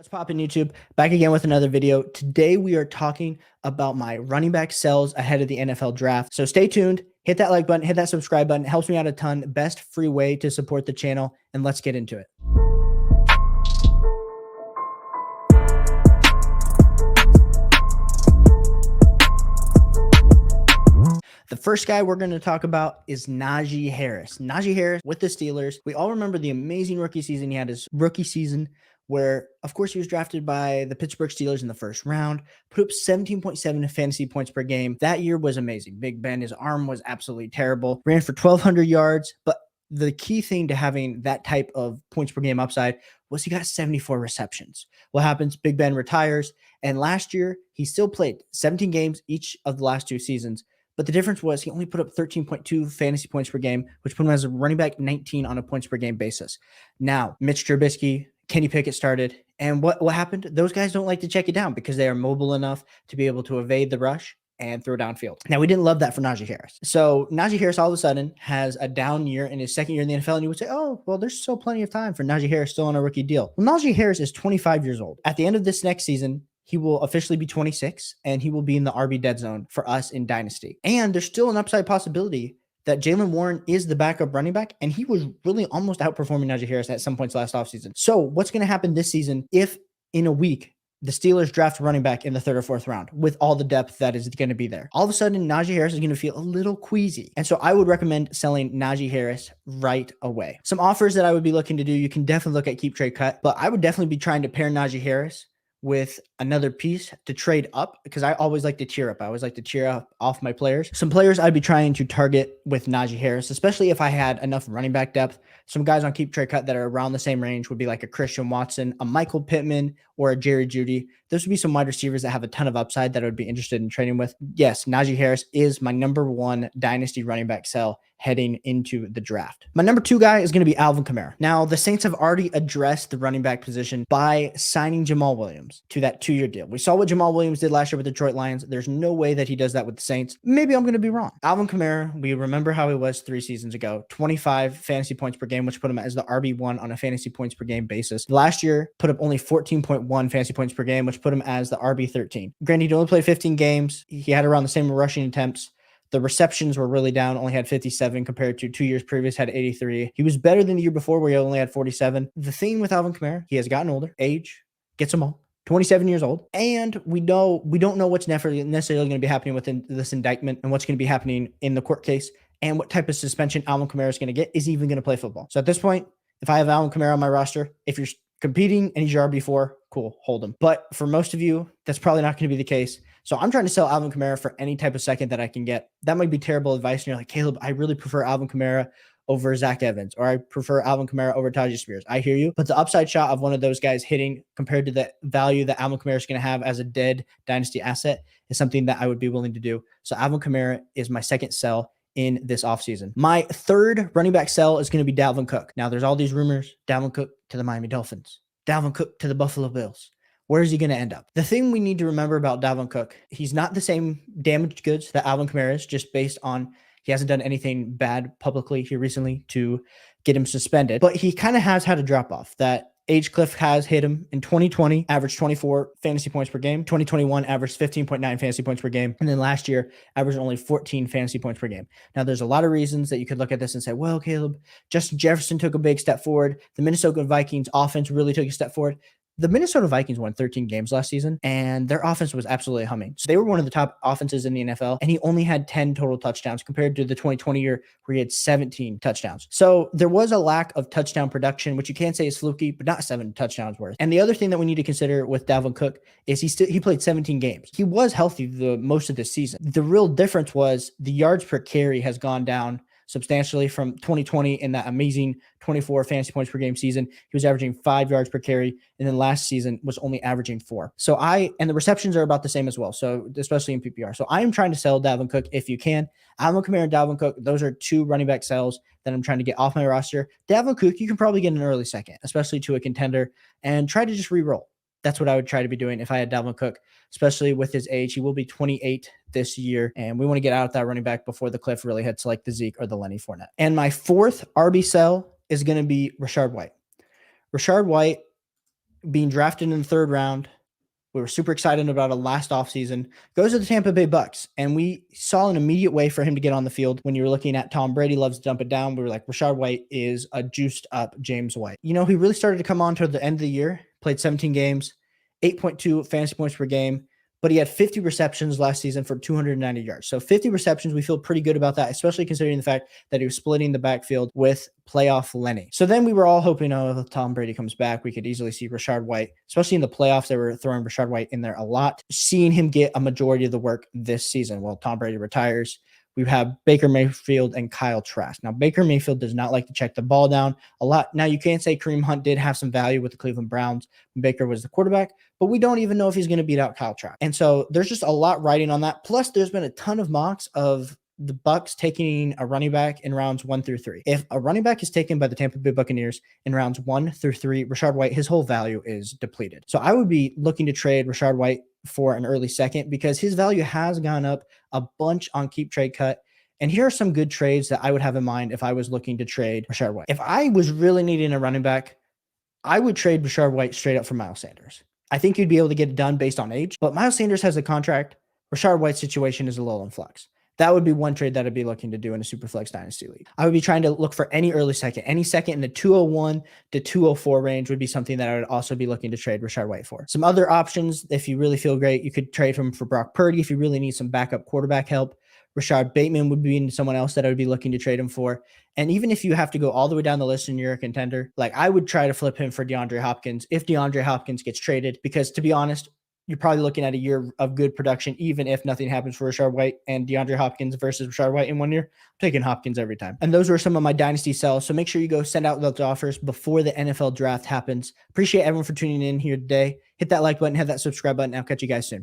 What's poppin' YouTube? Back again with another video. Today we are talking about my running back sells ahead of the NFL draft. So stay tuned, hit that like button, hit that subscribe button. It helps me out a ton. Best free way to support the channel, and let's get into it. The first guy we're going to talk about is Najee Harris. Najee Harris with the Steelers. We all remember the amazing rookie season. He had his rookie season where, of course, he was drafted by the Pittsburgh Steelers in the first round, put up 17.7 fantasy points per game. That year was amazing. Big Ben, his arm was absolutely terrible. Ran for 1,200 yards, but the key thing to having that type of points per game upside was he got 74 receptions. What happens? Big Ben retires, and last year he still played 17 games each of the last two seasons. But the difference was he only put up 13.2 fantasy points per game, which put him as a running back 19 on a points per game basis. Now, Mitch Trubisky, Kenny Pickett started. And what happened? Those guys don't like to check it down because they are mobile enough to be able to evade the rush and throw downfield. Now, we didn't love that for Najee Harris. So Najee Harris all of a sudden has a down year in his second year in the NFL, and you would say, oh, well, there's still plenty of time for Najee Harris still on a rookie deal. Well, Najee Harris is 25 years old. At the end of this next season, he will officially be 26, and he will be in the RB dead zone for us in Dynasty. And there's still an upside possibility that Jaylen Warren is the backup running back, and he was really almost outperforming Najee Harris at some points last offseason. So what's going to happen this season if in a week the Steelers draft a running back in the third or fourth round with all the depth that is going to be there? All of a sudden, Najee Harris is going to feel a little queasy. And so I would recommend selling Najee Harris right away. Some offers that I would be looking to do, you can definitely look at keep, trade, cut, but I would definitely be trying to pair Najee Harris with another piece to trade up, because I always like to tier up. I always like to tier up off my players. Some players I'd be trying to target with Najee Harris, especially if I had enough running back depth. Some guys on keep, trade, cut that are around the same range would be like a Christian Watson, a Michael Pittman, or a Jerry Jeudy. Those would be some wide receivers that have a ton of upside that I would be interested in trading with. Yes, Najee Harris is my number one dynasty running back sell heading into the draft. My number two guy is going to be Alvin Kamara. Now, the Saints have already addressed the running back position by signing Jamal Williams to that 2-year deal. We saw what Jamal Williams did last year with the Detroit Lions. There's no way that he does that with the Saints. Maybe I'm going to be wrong. Alvin Kamara, we remember how he was 3 seasons ago, 25 fantasy points per game, which put him as the RB1 on a fantasy points per game basis. Last year, put up only 14.1 fantasy points per game, which put him as the RB13. Granted, he only played 15 games. He had around the same rushing attempts. The receptions were really down, only had 57 compared to 2 years previous, had 83. He was better than the year before where he only had 47. The thing with Alvin Kamara, he has gotten older. Age gets them all. 27 years old. And we don't know what's necessarily going to be happening within this indictment and what's going to be happening in the court case and what type of suspension Alvin Kamara is going to get. Is he even going to play football? So at this point, if I have Alvin Kamara on my roster, if you're competing and he's your RB4, cool, hold him. But for most of you, that's probably not going to be the case. So I'm trying to sell Alvin Kamara for any type of second that I can get. That might be terrible advice. And you're like, Caleb, I really prefer Alvin Kamara over Zach Evans, or I prefer Alvin Kamara over Tajay Spears. I hear you. But the upside shot of one of those guys hitting compared to the value that Alvin Kamara is going to have as a dead dynasty asset is something that I would be willing to do. So Alvin Kamara is my second sell in this offseason. My third running back sell is going to be Dalvin Cook. Now, there's all these rumors. Dalvin Cook to the Miami Dolphins. Dalvin Cook to the Buffalo Bills. Where is he going to end up? The thing we need to remember about Dalvin Cook, he's not the same damaged goods that Alvin Kamara is, just based on he hasn't done anything bad publicly here recently to get him suspended. But he kind of has had a drop off. That age cliff has hit him. In 2020, averaged 24 fantasy points per game. 2021, averaged 15.9 fantasy points per game. And then last year, averaged only 14 fantasy points per game. Now, there's a lot of reasons that you could look at this and say, well, Caleb, Justin Jefferson took a big step forward. The Minnesota Vikings offense really took a step forward. The Minnesota Vikings won 13 games last season, and their offense was absolutely humming. So they were one of the top offenses in the NFL, and he only had 10 total touchdowns compared to the 2020 year where he had 17 touchdowns. So there was a lack of touchdown production, which you can't say is fluky, but not 7 touchdowns worth. And the other thing that we need to consider with Dalvin Cook is he played 17 games. He was healthy the most of this season. The real difference was the yards per carry has gone down substantially from 2020 in that amazing 24 fantasy points per game season. He was averaging 5 yards per carry, and then last season was only averaging 4. So and the receptions are about the same as well. So especially in PPR. So I am trying to sell Dalvin Cook if you can. Alvin Kamara and Dalvin Cook, those are 2 running back sells that I'm trying to get off my roster. Dalvin Cook, you can probably get an early second, especially to a contender, and try to just re-roll. That's what I would try to be doing if I had Dalvin Cook, especially with his age. He will be 28 this year, and we want to get out that running back before the cliff really hits like the Zeke or the Lenny Fournette. And my fourth RB sell is going to be Rachaad White. Rachaad White being drafted in the 3rd round. We were super excited about it last offseason. Goes to the Tampa Bay Bucks, and we saw an immediate way for him to get on the field. When you were looking at Tom Brady loves to dump it down, we were like, Rachaad White is a juiced up James White. You know, he really started to come on toward the end of the year, played 17 games, 8.2 fantasy points per game, but he had 50 receptions last season for 290 yards. So 50 receptions, we feel pretty good about that, especially considering the fact that he was splitting the backfield with playoff Lenny. So then we were all hoping, oh, if Tom Brady comes back, we could easily see Rachaad White, especially in the playoffs. They were throwing Rachaad White in there a lot, seeing him get a majority of the work this season. Well, Tom Brady retires. We have Baker Mayfield and Kyle Trask. Now, Baker Mayfield does not like to check the ball down a lot. Now, you can't say Kareem Hunt did have some value with the Cleveland Browns when Baker was the quarterback, but we don't even know if he's going to beat out Kyle Trask. And so there's just a lot riding on that. Plus, there's been a ton of mocks of the Bucks taking a running back in rounds 1 through 3. If a running back is taken by the Tampa Bay Buccaneers in rounds 1 through 3, Rachaad White, his whole value is depleted. So I would be looking to trade Rachaad White for an early second because his value has gone up a bunch on Keep Trade Cut. And here are some good trades that I would have in mind if I was looking to trade Rachaad White. If I was really needing a running back, I would trade Rachaad White straight up for Miles Sanders. I think you'd be able to get it done based on age, but Miles Sanders has a contract. Rachaad White's situation is a little in flux. That would be one trade that I'd be looking to do in a Superflex Dynasty League. I would be trying to look for any early second. Any second in the 201 to 204 range would be something that I would also be looking to trade Rachaad White for. Some other options, if you really feel great, you could trade him for Brock Purdy if you really need some backup quarterback help. Rashard Bateman would be someone else that I would be looking to trade him for. And even if you have to go all the way down the list and you're a contender, like I would try to flip him for DeAndre Hopkins if DeAndre Hopkins gets traded, because to be honest, you're probably looking at a year of good production, even if nothing happens for Rachaad White and DeAndre Hopkins versus Rachaad White in 1 year. I'm taking Hopkins every time. And those were some of my dynasty sells. So make sure you go send out those offers before the NFL draft happens. Appreciate everyone for tuning in here today. Hit that like button, hit that subscribe button. I'll catch you guys soon.